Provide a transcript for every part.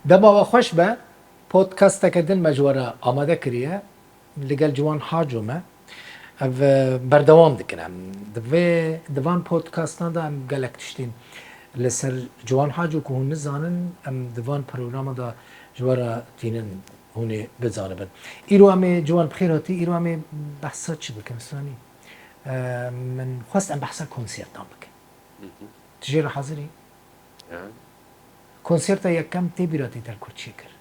دما خوش به پودکاست کردن مجوره آماده کریه لگل جوان حاجومه او بردوام دکنم دوان پودکاستان دا ام گلک تشتین لسر جوان حاجو که هون نزانن ام دوان پروگرام دا جوارا تینن هونی بزانه بن ایرو همه جوان بخیراتی ایرو همه بحثا چی بکن سانی من خواست ام بحثا کنسرتان بکن تجیر حاضری؟ کنسرتا یکم تی بیراتی تر کرچی کر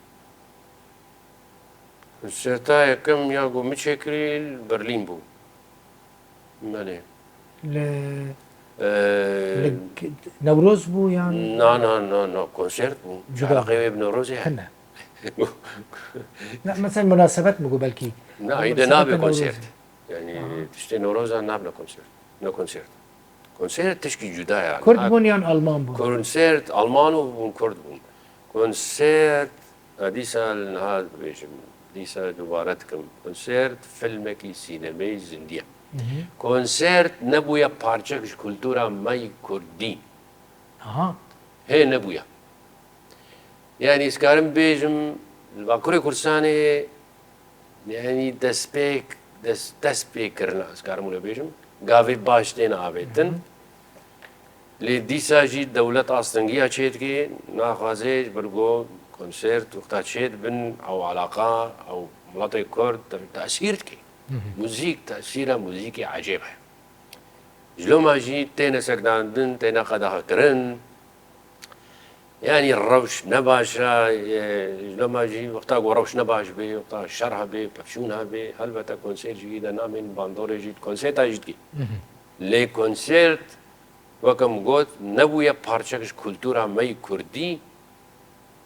کنسرتا یکم یا گو میچکری برلین بو ماله ل نوروز بو يعني نه کنسرت بو جدا. علاقه بنوروز يعني هنا لا مثلا مناسبات مگو بلکی نه ایده نابه کنسرت يعني تشتي نوروز نابه کنسرت نه کنسرت کنسرت تشكي جدا يعني کرد بون یا آلمان بون کنسرت آلمان و کرد بون کنسرت دیسا هذا دیسا دوباره کم کنسرت فیلمکی سینمایی زندیه کنسرت نبویا پارچه‌اش کلتورا مای کردی آها هی نبویا يعني اسكارم بيجم الباكوري كرساني يعني دسبيك كرنا اسكارم ولا بيجم قافي باشتين عابدتن لي ديسا جي دولة أصلنجية شيتكي ناخذ برجو كونسرت وقتها شيت بن أو علاقة أو مناطق كرد تأثيرتكي موزيك تأثيرها موزيكي عجيبة جلو ما جي تينا سكداندن تينا قدها كرن يعني الروش نباشا لو ما جي وقتها روش نباش بي وقتها شرها بي بفشونها بي هلبتا كونسيرت جديد نامين باندوري جديد كونسيرت جديد لي كونسيرت وكم قلت نبويا بارشكش كولتورا ماي كردي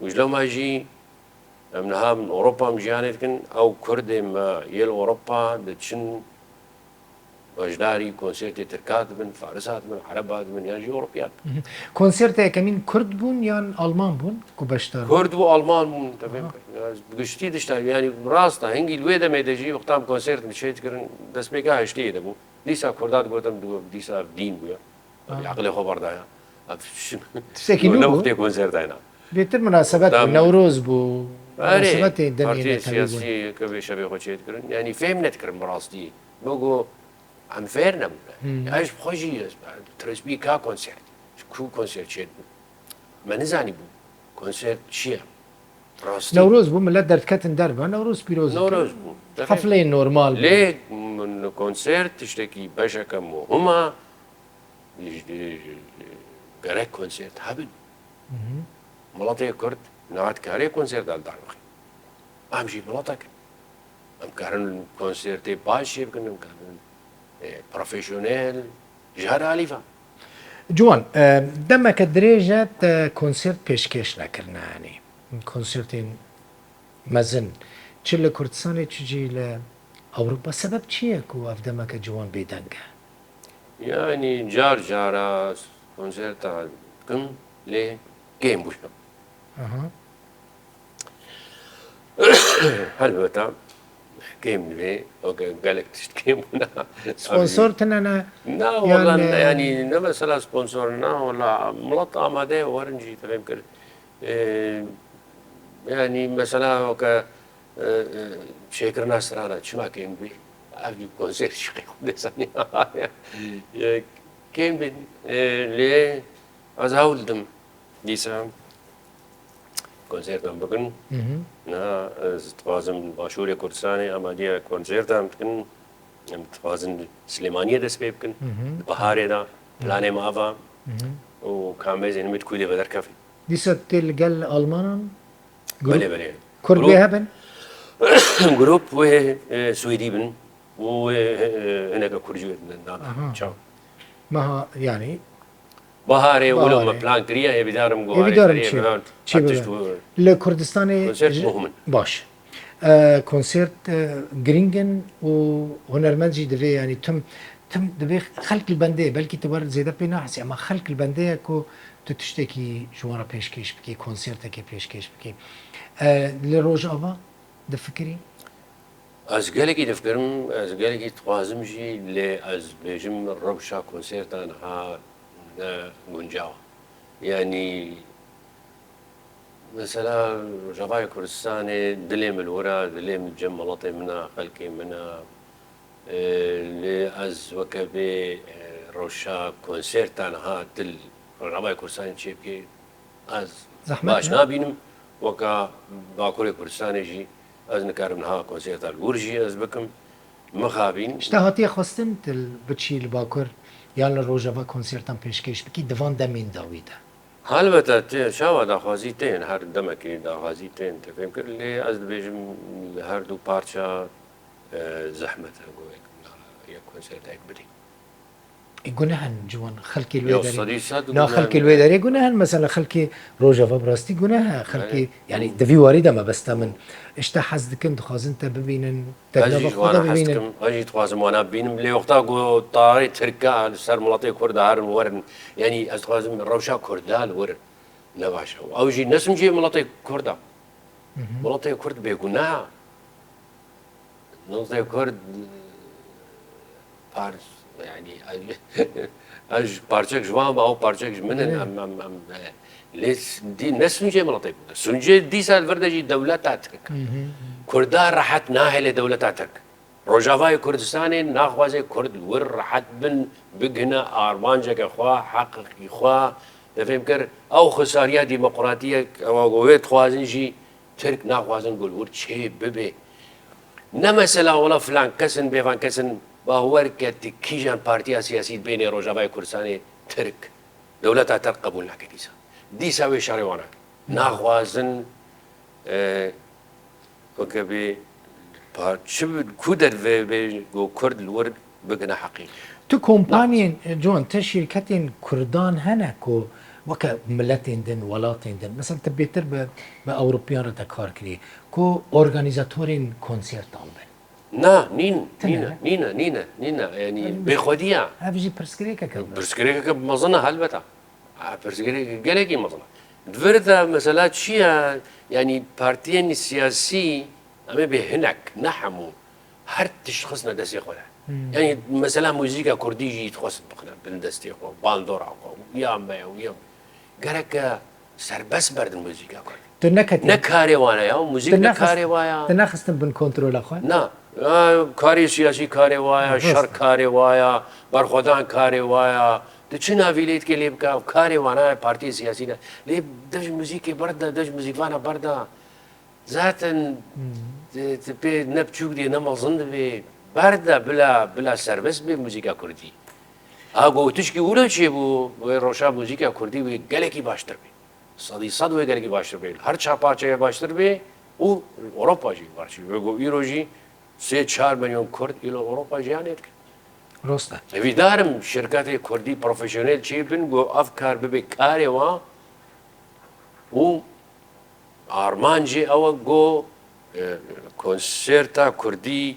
وجلو ما جي منها من اوروبا مجانتكن او كردي ما يل اوروبا دتشن وجداري كونسيرت تركات من فارسات من عربات من يجي اوروبيات کنسرت یکمین کرد بون یا آلمان بون کو بشتر كرد والمان من تمام بقشتي دشتار يعني راستا هنجي الويدا ما يدجي وقتام كونسيرت مشيت كرن دس بيكا هشتي دبو ديسا كردات قلتم دو ديسا دين بويا عقلي خبر دايا تشتكي لا نوبو وقت كونسيرت هنا بيتر مناسبات بو نوروز بو مناسبات بارتي دنيا تبي سياسي كبي شبي خوشيت كرن يعني فهمت كرن براستي بقو عم فيرنا ايش بخوجي ترسبي كا كونسيرت كو كونسيرت شيت ما نزاني بو كونسيرت شيا براستي نوروز بو ملت درد كتن دربه نوروز بيروز نوروز بو حفله نورمال بو. ليه من كونسيرت تشتكي باشا هما قرأت كونسيرت هبن ملاتي كرد نعاد كاري كونسيرت على داربخي أمشي ملاتك أم كارن كونسيرتي باشي بكن أم كارن بروفيشنال جهر عليفا جوان دما كدريجة كونسرت پیشکش نکرنا يعني كونسرتين مزن چل كردستاني تجي ل أوروبا سبب چیه کو اف دما كجوان بيدنگه يعني جارا كونسيرت كم ليه جيم بوشا اها هلبتا جيم ليه اوكي قالك تشتكي منا سبونسور تنانا لا والله يعني نما سلا سبونسورنا ولا ملط آماده ورنجي تفهم كل يعني مثلا وك شكرنا سرانا شما كين بي أبي كونسيرت شقي خد سني كين بي ليه أزاول دم ديسا كونسيرت أم بكن نا توازن باشوري كردستاني أما دي كونسيرت أم بكن توازن سليمانية دست بيبكن بهاري دا بلاني مافا وكاميز يعني متكودي بدر كافي ديسا تل قال ألمان بلي كرد بيهبن جروب وهي سويدي بن وهناك كرجوة نانا تشاو ما يعني بهاري ولو ما بلان كريا هي بدارم جواري يبدارم شيء لكردستان كونسيرت مهم باش كونسرت جرينجن وهنرمنجي دفي يعني تم دفي خلق البندية بلكي تبر زيادة بينا حسي اما خلق البندية كو تشتكي جوارا بيشكيش بكي كونسرتكي بيشكيش بكي لروج افا دفكري از گلگی دفکرم از گلگی توازم جی ل از بيجم الربشة كونسيرتان ها گنجاو يعني مثلا جوای کردستان دلیم الورا دلیم جمالات منا خلقی منا لی از وکبه روشا کنسرتان ها دل جوای کردستان چی که از زحمت باش نه؟ نبینم وکا باکوری کردستان جی از نکارم ها کنسرت الورجی از بکم مخابین اشتهاتی خواستن تل بچی لباکر یا لروجاوا کنسرتان پیشکش بکی دوان دمین داویده البته تی شاو داخوازی تین هر دمکی داخوازی تین تفهم کرد لی از بیشم هر دو پارچه زحمت گویک یک کنسرت یک بدی گناهن جوان خلقی یا الوی صدی داری صد نا خلقی الوی داری گناهن مثلا خلقی روجاوا براستی گناه خلقی یعنی دوی وارد ما بستا من اشتا حز دکن دخوازن تا ببینن تجنب اجیش خدا وانا ببینن حستكم اجي توازم وانا بينم لي وقتا قو طاري تركا سر ملاطي كرد هارن ورن يعني از توازم روشا كردال ورن نباشا او جي نسم جي ملاطي كردا ملاطي كرد بيقولنا ملاطي كرد بارس يعني اج بارچك جوان او بارچك منن ام ليس دي نسم جي ملاطي سنجي دي سال فردجي دولتاتك كردار راحت ناهل دولتاتك روجافای کردستان ناخوازه کرد ور راحت بن بگنا آرمانجا خوا حقی خوا نفهم کر او خساریا ديمقراطيه او قويت خوازن جي ترك ناخوازن قول ور چه ببه نمثلا ولا فلان كسن بيفان كسن باور كت كيجان بارتيا سياسي بين روجافای کردستان ترك دولتها ترك قبول نكديسا دي ساوي شاروانا ناخوازن وكبي شو كودر في جو كرد الورد بقنا حقيقي تو کمپانین جوان تا شرکتین کردان هنه کو وکا ملتین دن ولاتین دن مثلا تبیتر به اوروپیان را کار کری کو ارگانیزاتورین کنسرتان بن نا نين تنها. نينا يعني بخوديا هفجی پرسکری که کرد برسكريكا مظنة هلبتا برسكريكا قالكي مظنة دفرتا مثلا شيا يعني بارتيين سياسي أما بهناك نحمو هر تشخصنا دسي خولا يعني مثلا موسيقى كردي جي تخص بقنا بندستي خو باندورا خو يا ما ويا قالك سربس برد الموسيقى كردي تو نکتی نكاري وانا يا موسيقى كاري وايا تنخستن بن کنترل خواه نا کاری سیاسی کاری وایا شر کاری وایا برخودان کاری وایا ده چه ناویلیت که لیب که کاری وانا پارتی سیاسی نه لیب دش موزیک بردا دش موزیک وانا بردا ذاتن تبي نبچوك دي نمازن بي بردا بلا سربس بي موزیکا کردی اگو تشکی ولا چی بو روشا موزیکا کردی و گلکی باشتر بی صد و گلکی باشتر بی هر چه پارچه باشتر بی او اروپا جی باشی و ایروجی 3-4 میلیون کرد ایلو اروپا جیانید که راسته ویدارم شرکت کردی پروفیشنل چی بین گو افکار ببی کاری و آرمانجی او گو کنسرتا کردی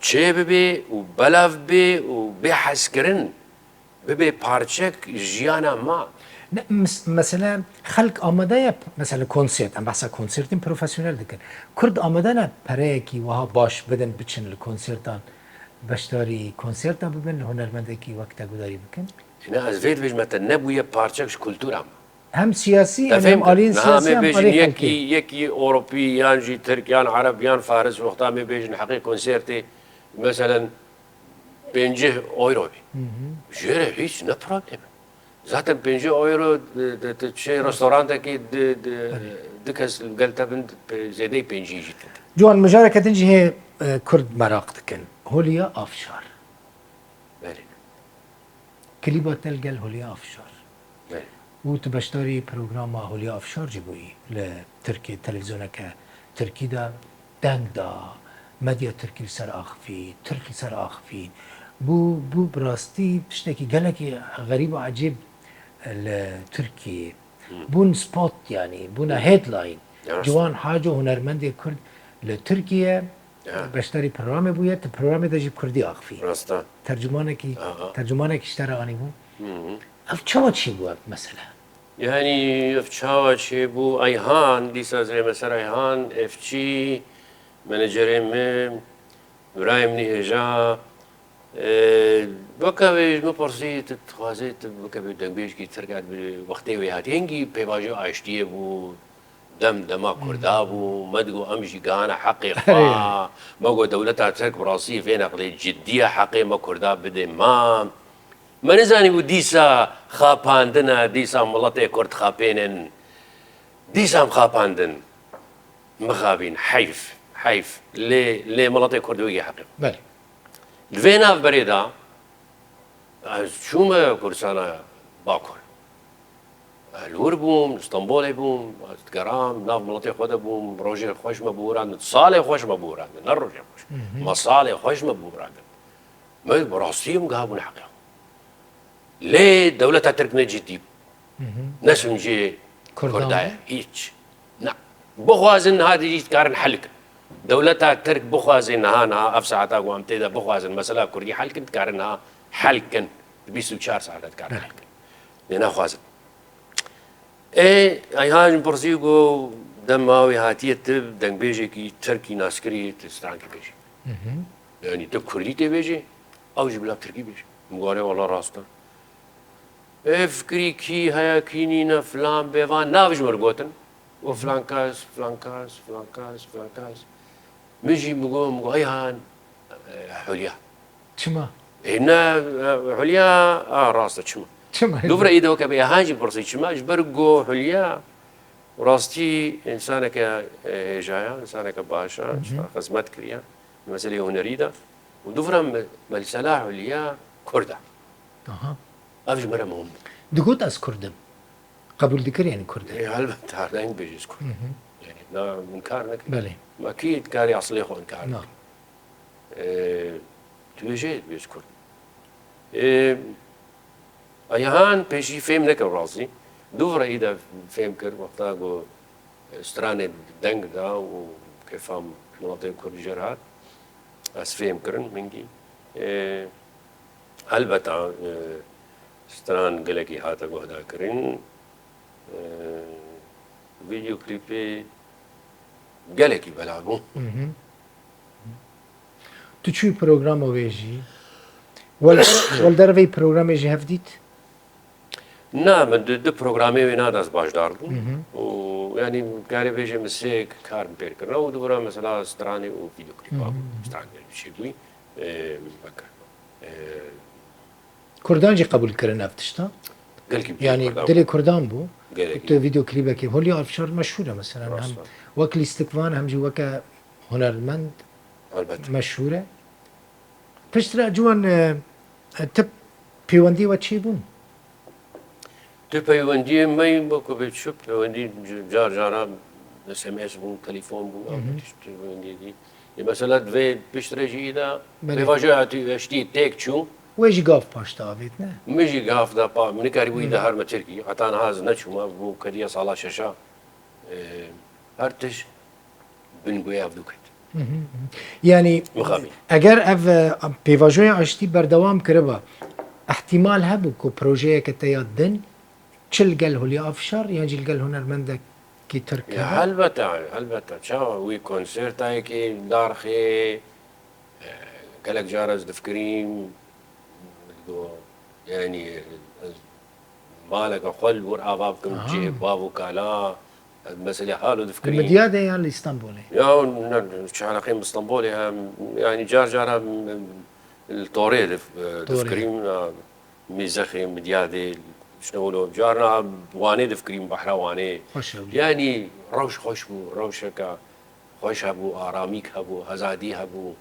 چه ببی و بلاف بی و بحث کرن ببی پارچک جیانا ما مثلا خلق آمده یا مثلا کنسرت ام بحثا کنسرتین پروفسیونل دکن کرد آمده نه پره کی وها باش بدن بچن لکنسرتان بشتاری کنسرتا ببین هنرمنده کی وقت گذاری بکن هنا از وید بیش متن نبوی پارچکش کلتورم هم سیاسی هم فهمت آلین نها سیاسی می هم بیشن آلین یکی خلقی یکی اوروبی یان جی ترکیان عربیان فارس وقتا می بیشن حقیق کنسرتی مثلا 50 اورو بی جره هیچ نه پروبلم zaten 50 euro şey restoranda ki دكس قلتها بنت زيدي 50 جدا جوان مجاركة تنجي هي كرد مراق دكن هوليا افشار بله كليبا تلقى هوليا افشار بله وتبشتري برنامج هوليا افشار جيبوي لتركي تلفزيون تركي دا دنگ دا مديا تركي سر اخفي تركي سر اخفي بو براستي تشتكي قالك غريب وعجيب التركي بون سبوت يعني بونا هيدلاين جوان حاجه هنرمندي كرد لتركيا بشتري برنامج بويا البرنامج ده جيب كردي اخفي راستا ترجمانك اشترى اني بو اف چاوت شي بو مثلا يعني افشاوة شي بو ايهان ديسا زي مثلا ايهان افشي منجرين مم برايم نهجا بكابي مبرسي تتخوازي بكابي دنبيش كي تركات بوقتي ويهات هنجي بيباجو عشتيه بو دما كرداب ومدقو أمشي قانا حقيقة ما قو دولتها ترك براسي فين أقلي جدية حقيقة ما كرداب بدي ما نزاني وديسا خاباندنا ديسا ملطي كرد خابينن ديسا مخاباندن مخابين حيف لي ملطي كردوية حقيقة بله الفينا في بريدا شو ما كردستانا باكر الور بوم اسطنبول بوم تقرام ناف ملطي خود بوم روجي خوش مبوران صالح خوش مبوران نروجي خوش مصالح خوش مبوران ما براسيهم قابون حقيقة ليه دولة ترك نجدي ناس نجي كردايا هيك نعم بخوازن هذه كارن حلك دولتها ترك بخوازن هانا أفسعتا قوام تيدا بخوازن مثلا كردي حلكن كارنها حلكن بيسو 4 ساعات كارن حلكن لنا خوازن اي هاج برزيقو دماوي هاتيه تب دنگ بيجي كي تركي ناسكري تستانكي بيجي يعني تب كردي تبيجي او جبلا تركي بيجي مقاري والله راستا افكري كي هيا كينينا فلان بيفان نافج مرقوتن وفلان كاس مجي مقو اي هان حوليا شما هنا حوليا راستا شما دوباره إذا وكبي هاجي برصي شماش برجو حليا وراستي إنسانك جايا إنسانك باشا خدمت كريا المسألة هنريدة ودوباره ملسلا حليا كردا اها أفج مرة مهم دقوت از كردم قبول ذكر يعني كردم هل تعرفين بيجيز كرد يعني لا إنكار بله ما أكيد كاري أصلي خو إنكار نعم توجد بيجيز كرد أيهان بيجي فهم نكر راسي دوفرة إذا فهم كر وقتها جو استرانة دنگ دا وكيفام مناطق كرد جرات أس فهم كرن منجي البته استران قلقي هاتا جو هدا كرن فيديو كليبي قلقي بلعبو تو چوی پروگرام ویجی ول وی پروگرام ویجی هفدیت نه من دو برنامه وینا دست باش دار بود و یعنی کاری بیشتر مسیک کار می‌پیر کردن و دوباره مثلا استرانی و ویدیو کلیپ استرانی چی بودی بکر کردان جی قبول کردن افتشتا يعني دلی کردان بو تو ویدیو کلیپ که هولی افشار مشهوره مثلا هم وکل استقوان هم جو وک هنرمند مشهوره پشتر جوان تب پیوندی و چی بون تو پیوندی می با که بچوب پیوندی جارا SMS بون تلفن بون پیوندی دی مثلا دوی پشتر جیدا بواجهاتی اشتی تک چون ویجی گاف پاشتا آوید نه میجی گاف دا پا من کاری ویدا هر مترکی حتی نهاز نچوم بو کدیا سالا ششا هرتش بنگوی افدوکت يعني مخابي اگر اف بيواجوي اشتي بردوام كربا احتمال هبو كو بروجيه كتيادن چل قال هولي افشار يعني جل قال هنرمندك كي تركها البته شاو وي كونسرت هاي كي دارخي قالك جارز دفكريم يعني مالك خل ور ابابكم جي بابو كالا مسألة حاله دفكريم المديادة يعني الاسطنبولي يا شعلقين اسطنبولي يعني جارها الطوري دفكريم ميزخي مديادي شنو لو جارنا واني دفكريم بحرا واني يعني روش خوش بو روشك خوش هبو آراميك هبو هزادي هبو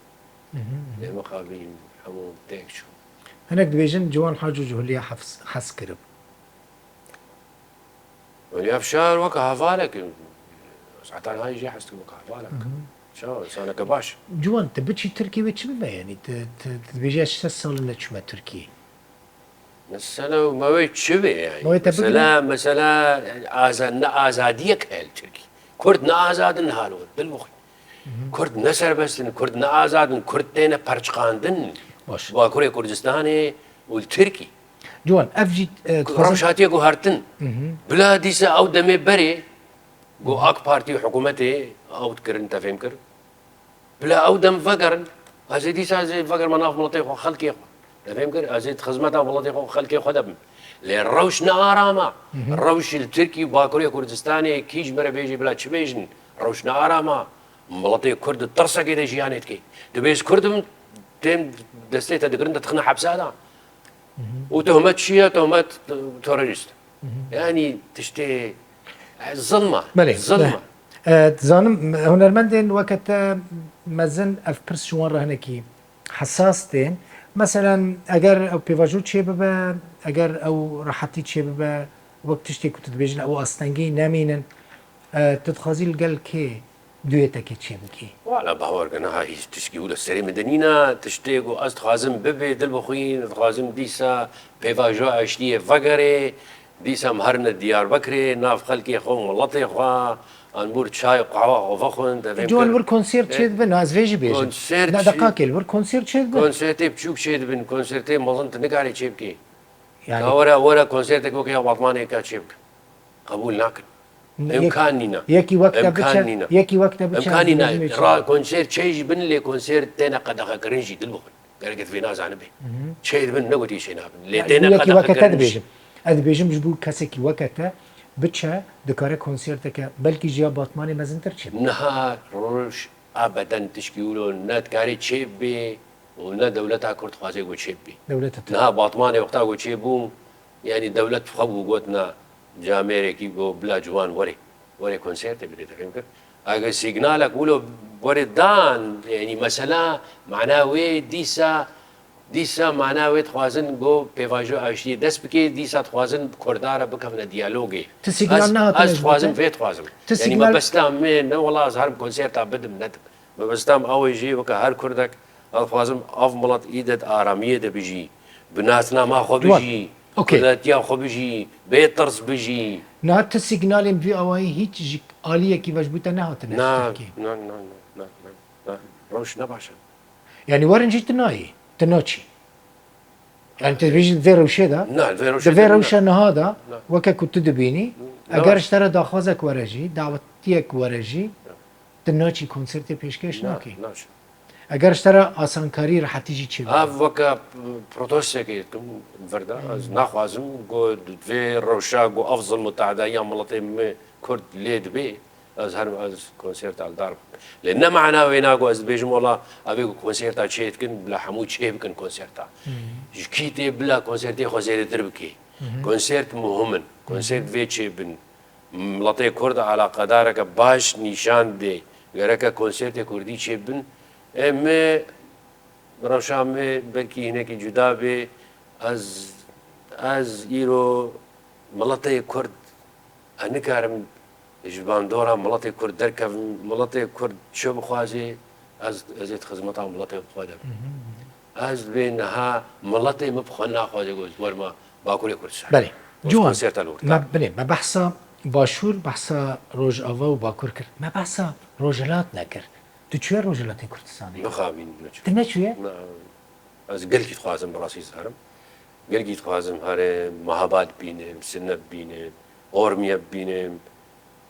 مخابين همو تيكشو هناك دبيجن جوان حاجو جهلية حس كرب ولي أفشار وكا هفالك ساعتان هاي جي حستي وكا هفالك شو سانك باش جوان تبتشي تركي بتش بما يعني تبيجي اشتسل انك ما تركي مثلا ما ويت شبه يعني مثلا آزاديك هل تركي كرد آزاد نهالو بالمخ كرد نسر بس كرد آزاد كرد تينا برشقاندن باش وكوريا كردستاني والتركي جوان افجي روشاتي جو هارتن بلا ديسا او دمي بري جو اك بارتي حكومتي او تكرن تفهم كر بلا او دم فقرن ازي ديسا زي فقر مناف ملطيخ خلقي تفهم كر ازي خدمتها ملطيخ خلقي خدم للروش نارما الروش التركي باكوريا كردستاني كيج مرة بيجي بلا تشبيجن روش نارما ملطي كرد الترسة كده جيانيت كي دبيس كردم تم دستيتا دقرن تخنا حبسادا وتهمت شيا تهمت توريست يعني تشتي ظلمة بله ظلمة تزانم هنرمندين وقت مزن اف برس شوان رهنكي حساس دين مثلا اگر او بيواجو چه ببا اگر او راحتي چه ببا وقت تشتي كنت تبيجن او استنجي نامينن تتخازي القل كي دويتك چه بكي ولا باور قنا هاي تشكي ولا سري مدنينا تشتيقو است خازم ببي دل بخوين خازم ديسا بيفاجو اشتيه فقري ديسا مهرنا ديار بكري ناف خلقي خو ملطي خوا انبور شاي قهوه وفخن جوان ور كونسيرت چه بن از ويجي بيجن كونسيرت لا دقاقل ور كونسيرت چه بن كونسيرتي بشوك شيد بن كونسيرتي مظنت نقاري تشيبكي يعني ورا كونسيرتك وكي باطماني كاتشيبك قبول ناكن امكاننا يكي وقت امكاننا يكي وقت امكاننا را كونسيرت شيء بن لي كونسيرت تينا قد كرنجي دلبخن قالت في ناس انا به شيء بن نقول شيء نابن لي تينا يكي قد وقت كرنجي بيجم اد بيجم جبو كسكي وقت بتشا دكاره كونسيرتك بلكي جيا باطماني مزنتر چه نهار روش ابدا تشكيولو نات كاري تشيب بي ونا دولتها كرت خوازي قو تشيب بي دولتها نها باطماني وقتها قو تشيبو يعني دولة خبو قوتنا جاميريكي قو بلا جوان وري كونسيرت بدي تفهمك اجا سيجنالك قولوا وري دان يعني مثلا معناه وي ديسا معناه وي تخوازن قو بيفاجو اشتي دس بكي ديسا تخوازن كردارة بكفنا ديالوجي تسيجنال نها از تخوازن في تخوازن يعني ما بستام من والله ظهر كونسيرت بدم ندم ما بستام او يجي وك هر كردك الفازم افملت ايدت اراميه ده بيجي بناتنا ما خو بيجي كرداتيا خو بيجي بيت طرس بيجي نها تسيجنال في اواي هيك جي آلية كي وجبوتا نها نا تنشتكي نا روش نباشا يعني ورن جيت ناي تنوتشي يعني تبيجي ذي روشة ده نا ذي روشة هذا وكا كنت تدبيني اگر اشترى داخوزك ورجي دعوتيك ورجي تنوتشي كونسرتي بيشكش ناكي اگر اشترى آسانكاري رح تيجي تشي اف وكا بروتوسي كي فردا ناخوازم قو في روشا قو افضل متعدى ايام ملطي كرد ليد بي از هر از كونسيرت على الدار لان معنا ويناغو از بيجم والله ابي كونسيرت شيت كن بلا حمود شيب كن كونسيرتا جكيتي بلا كونسيرتي خوزير دربكي كونسيرت مهم كونسيرت في بن ملطي كرد على قدارك باش نيشان دي غيرك كونسيرت كردي شيبن ام روشام بلكي هناك جدا بي از ايرو ملطي كرد انكارم جبان دورا ملطي كرد دركب ملطي كرد شو بخوازي از خدمتها ملطي بخوادم از بينها ملطي مبخنا خوازي قلت ورما باكل كردستان بله جوان ما بله ما بحثا باشور بحثا روج آوا و باكور كر ما بحثا روجلات نكر تو چوه روجلات كردستاني نخابين تنه چوه از قلقي تخوازم براسي سهرم قلقي تخوازم هاري مهاباد بينم سنب بينم اورميا بينم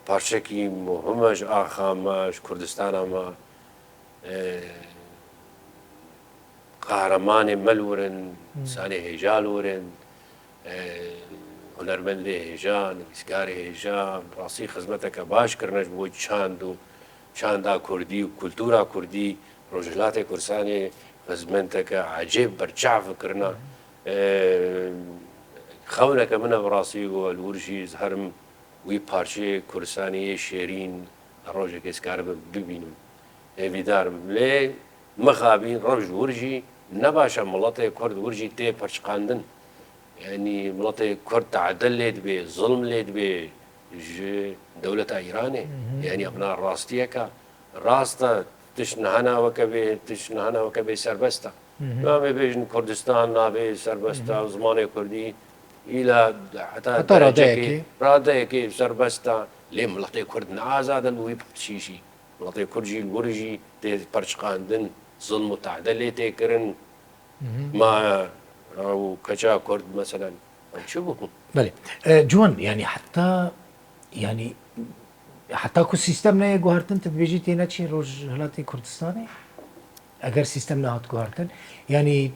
پارچەکی مهمەش ئاخامەش کوردستانەمە قارەمانی مەلورن سانی هێژال ورن هونەرمەندی هێژان نویسکاری هێژان ڕاستی خزمەتەکە باشکردنەش بۆ چاند و چاندا کوردی و کولتورا کوردی ڕۆژهەڵاتی کوردستانی خزمەتەکە عەجێب بەرچاوکردنە خەونەکە منە بەڕاستی و الورژی زهرم وی پارچه کردستانی شیرین روزی که اسکار ببینم ویدارم لی مخابین روز ورجی نباشه ملت کرد ورجی تی پرچقاندن یعنی ملت کرد تعدل لید به ظلم لید به دولت ایرانه یعنی ابنا راستیه که راستا تشنهانا وکبه سربستا ما بیشن کردستان نابه سربستا زمان کردی إلى حتى راديكي سربستا ليه ملطي كرد نعازادا ويب شيشي ملطي كرجي الورجي تي برشقاندن ظلم وتعدل لي تيكرن ما او كجا كرد مثلا شو بله جوان يعني حتى كو سيستم نه گوهرتن تبيجي تينا چي روج هلاتي كردستاني اگر سيستم نه هات گوهرتن يعني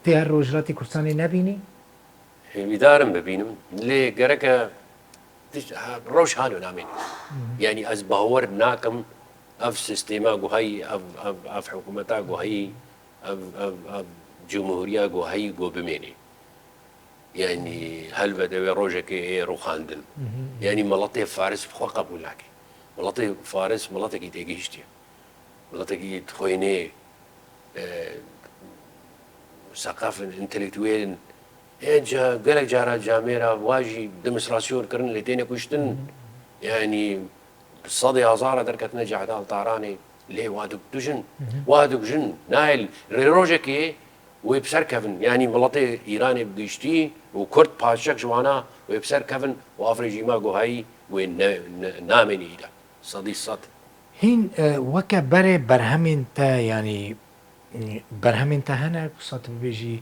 تي هر روج هلاتي كردستاني نبيني بیدارم ببینم لێ گەرەکە ڕۆژ هاانو نامێن یعنی ئەس باوەڕ ناکەم ئەف سیستێما گوهایی ئەف حکوومەتا گوهایی جمهوریا گوهایی گۆ بمێنێ یعنی هەل بە دەوێ ڕۆژێکی ڕوخاندن یعنی مەڵەتێ فارس بخوا قبول ناکەی وڵاتی فارس وڵاتێکی تێگەیشتە وڵاتێکی خوێنێ سەقافن ئینتەلێکتوێن هێنجا گەلێک جارە جامێرە واژی دمسراسیۆنکردن لێ تێنە کوشتن یعنی سەدی هەزارە دەرکەتنە جەعدال تارانێ لێ وادوژن وادوژن نایل ڕێڕۆژێکی وێ بسەرکەون ینی وڵاتی ئیرانێ بگەیشتی و کورد پاشەک جوانە وێ بسەرکەون و ئافرێژیما گوهایی وێ نامێنیدا سەدی سەد هین وەکە بەرێ بەرهەمین تا ینی بەرهەمین تا هەنە سات بێژی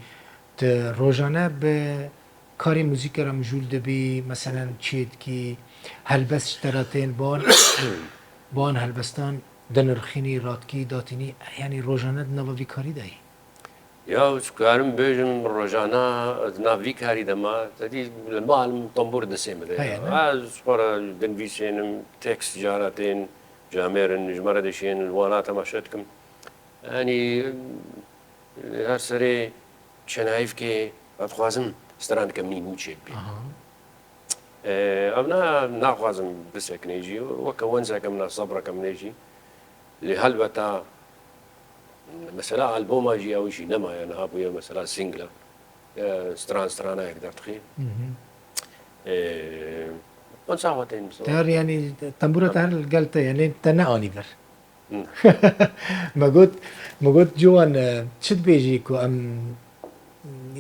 ڕۆژانە بە کاری موزیکەرە مژول دەبی مەسەرەن چێتکی هەلبەست شتەراتێن بۆن هەلبەستان دەنرخینی ڕاتکی داتینی ینی ڕۆژانە نەوەوی کاری دایی یا چکارم بێژم ڕۆژانە ناوی کاری دەما دەدی لە ماڵم تۆمبور دەسێ بدە خۆرە دەنویسێنم تێکس جاراتێن جامێرن ژمارە دەشێن وانە تەماشا دکەم ینی هەر سەرێ چەنایفکێ ئەتخوازم سترانکەم نین و چێت بێ ئەم ناخوازم بسێکنێژی وەکە وەنجەکەم نا سەبڕەکەم نێژی لێ هەلبەتا مەسەلا ئەلبۆماژی ئەوشی نەمایە نەهابوویە مەسەلا سینگلە سترانایەک دەرتخی چاوەتێن تار ینی تەمبورەت هەر گەلتە یعنی تە نەئانی بەر مەگوت جوان چت بێژی کو ئەم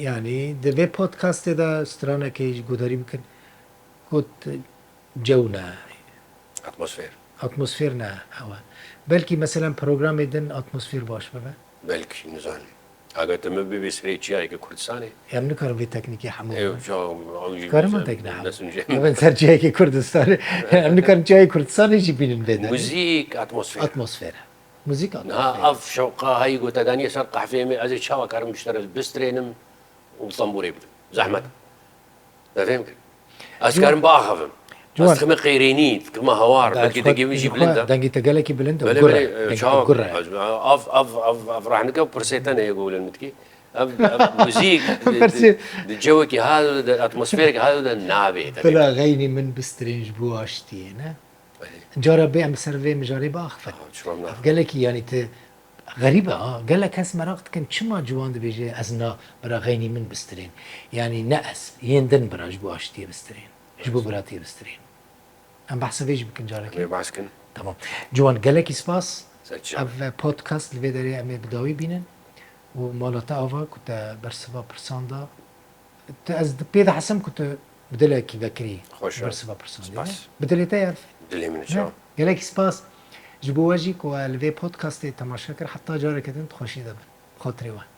ینی دەبێ پۆدکاستێدا سترانەکەیش گودەری بکرد گوت جەونە ئەتمۆسفێر نا ئەوە بەلکی مەسەلەن پرۆگرامی دن ئەتمۆسفێر باش ببە بەلکی نزانێ ئاگەتەمە ببێ سرەی چیایەکە کوردستانی ئەم نکارم بێ تەکنیکی هەموو کارمە سەر جیایکی کوردستانی ئەم نکارم جیای کوردستانێکی بینن بێت موزیک ئەتمۆسفێرە موزیک ئەف شەوقا هەی گوتەکانی سەر قەحفێمێ ئەزێ چاوەکارم بشترە بسترێنم و تەمبورێ بدم زەحمەت دەفێم کرد ئەسکارم باخەفم خمە قەیرێنی کمە هەوار بەلکی دەگەویژی بلندە دەنگی تەگەلێکی بلندە ڕاحنەکە و پرسێتەنە هەیەگۆ لە متکی موزیک جەوەکی هاو ئەتمۆسفێرێک هاودا نابێت بلا غەینی من بسترێنج بوو ئاشتیێنە جارە بێ ئەم سەرێ مژارێ باخفە گەلێکی ینی ت غەریبە گەلە کەس مەراق دکەن چما جوان دەبێژێ ئەزنا بەرا غەینی من بسترێن ینی نەئەس هێندن بەراژ بۆ ئاشتیە بسترێن ژ بۆ براتی بسترێن ئەم بەحسەوێژ بکەن جارێکی باسکن تەمام جوان گەلێکی سپاس ئەڤ پۆدکاست لەوێ دەرێ ئەمێ بداوی بینن و ماڵەتە ئاوا کوتە بەرسەوا پرساندا ئەس پێدا حەسەم کوتە بدلێکی بەکری بەرسەوا پرساندا بدلێتە یار دلێ من گەلێکی سپاس ji bo we jî ku li vê podcastê temaşe kir heta carekê din dixweşî dibin xatirê we